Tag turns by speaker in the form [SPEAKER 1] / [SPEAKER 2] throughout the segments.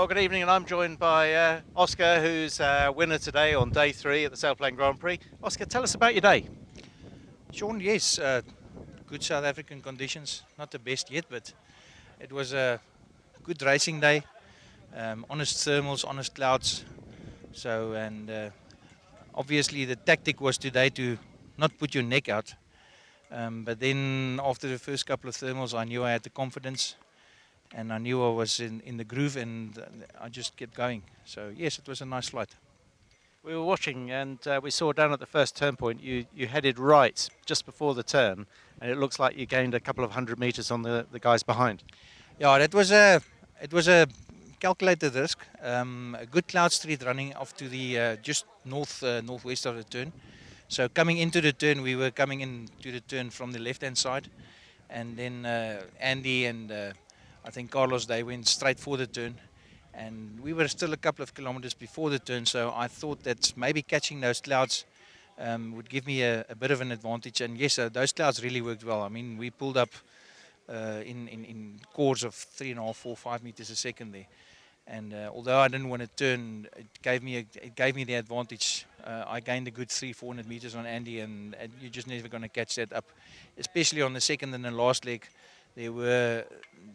[SPEAKER 1] Well, good evening, and I'm joined by Oscar, who's winner today on day 3 at the Sailplane Grand Prix. Oscar, tell us about your day.
[SPEAKER 2] Sean, yes, good South African conditions. Not the best yet, but it was a good racing day. Honest thermals, honest clouds. So, and obviously the tactic was today to not put your neck out. But then after the first couple of thermals, I knew I had the confidence and I knew I was in the groove, and I just kept going. So, yes, it was a nice flight.
[SPEAKER 1] We were watching, and we saw down at the first turn point you headed right just before the turn, and it looks like you gained a couple of 100 meters on the guys behind.
[SPEAKER 2] Yeah, it was a calculated risk. A good cloud street running off to the just northwest of the turn. So coming into the turn, we were coming into the turn from the left-hand side, and then Andy and I think Carlos, they went straight for the turn, and we were still a couple of kilometers before the turn. So I thought that maybe catching those clouds would give me a bit of an advantage. And yes, those clouds really worked well. I mean, we pulled up in cores of 3.5, 4, 5 meters a second there. And although I didn't want to turn, it gave me the advantage. I gained a good 300-400 meters on Andy, and you're just never going to catch that up, especially on the second and the last leg. There were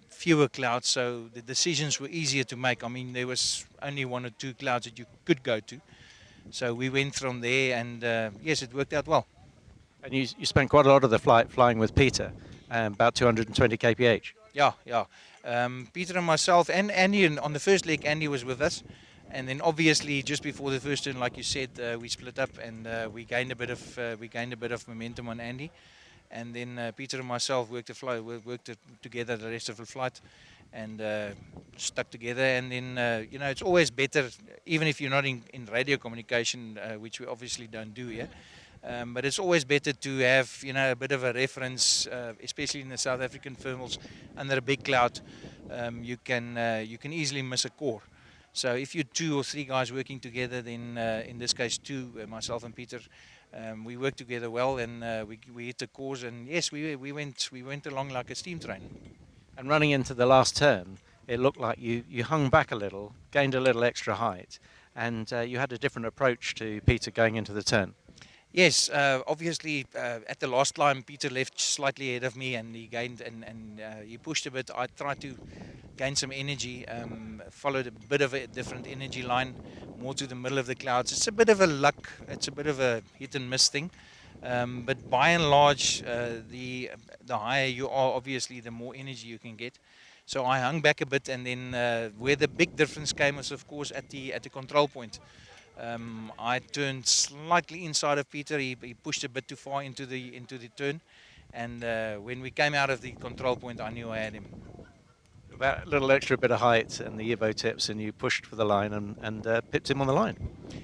[SPEAKER 2] fewer clouds, so the decisions were easier to make. I mean, there was only 1 or 2 clouds that you could go to. So we went from there, and yes, it worked out well.
[SPEAKER 1] And you spent quite a lot of the flight flying with Peter, about 220 kph.
[SPEAKER 2] Yeah. Peter and myself and Andy, and on the first leg, Andy was with us. And then obviously just before the first turn, like you said, we split up, and we gained a bit of momentum on Andy. And then Peter and myself worked together the rest of the flight, and stuck together. And then it's always better, even if you're not in radio communication, which we obviously don't do here. But it's always better to have a bit of a reference, especially in the South African thermals under a big cloud. You can easily miss a core. So if you're 2 or 3 guys working together, then in this case 2, myself and Peter, we worked together well, and we hit the cores, and yes, we went along like a steam train.
[SPEAKER 1] And running into the last turn, it looked like you hung back a little, gained a little extra height, and you had a different approach to Peter going into the turn.
[SPEAKER 2] Yes, obviously at the last climb, Peter left slightly ahead of me, and he gained and he pushed a bit. I tried to gain some energy, followed a bit of a different energy line, more to the middle of the clouds. It's a bit of a luck, it's a bit of a hit and miss thing. But by and large, the higher you are, obviously, the more energy you can get. So I hung back a bit, and then where the big difference came was, of course, at the control point. I turned slightly inside of Peter. He pushed a bit too far into the turn, and when we came out of the control point, I knew I had him.
[SPEAKER 1] About a little extra bit of height and the Evo tips, and you pushed for the line and pipped him on the line.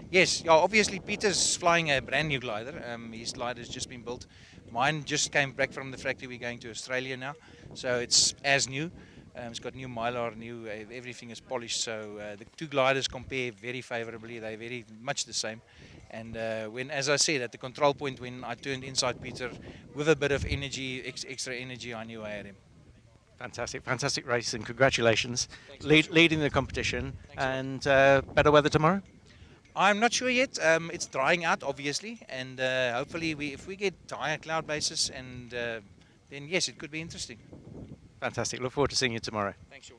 [SPEAKER 2] Yes, yeah, obviously Peter's flying a brand new glider. His glider's just been built. Mine just came back from the factory. We're going to Australia now, so it's as new. It's got new mylar, everything is polished. So the 2 gliders compare very favorably. They're very much the same. And as I said, at the control point, when I turned inside Peter with a bit of energy, extra energy, I knew I had him.
[SPEAKER 1] Fantastic race, and congratulations. Leading the competition.
[SPEAKER 2] Thanks,
[SPEAKER 1] and better weather tomorrow?
[SPEAKER 2] I'm not sure yet. It's drying out, obviously, and hopefully if we get higher cloud bases, and then yes, it could be interesting.
[SPEAKER 1] Fantastic. Look forward to seeing you tomorrow.
[SPEAKER 2] Thanks, Sean.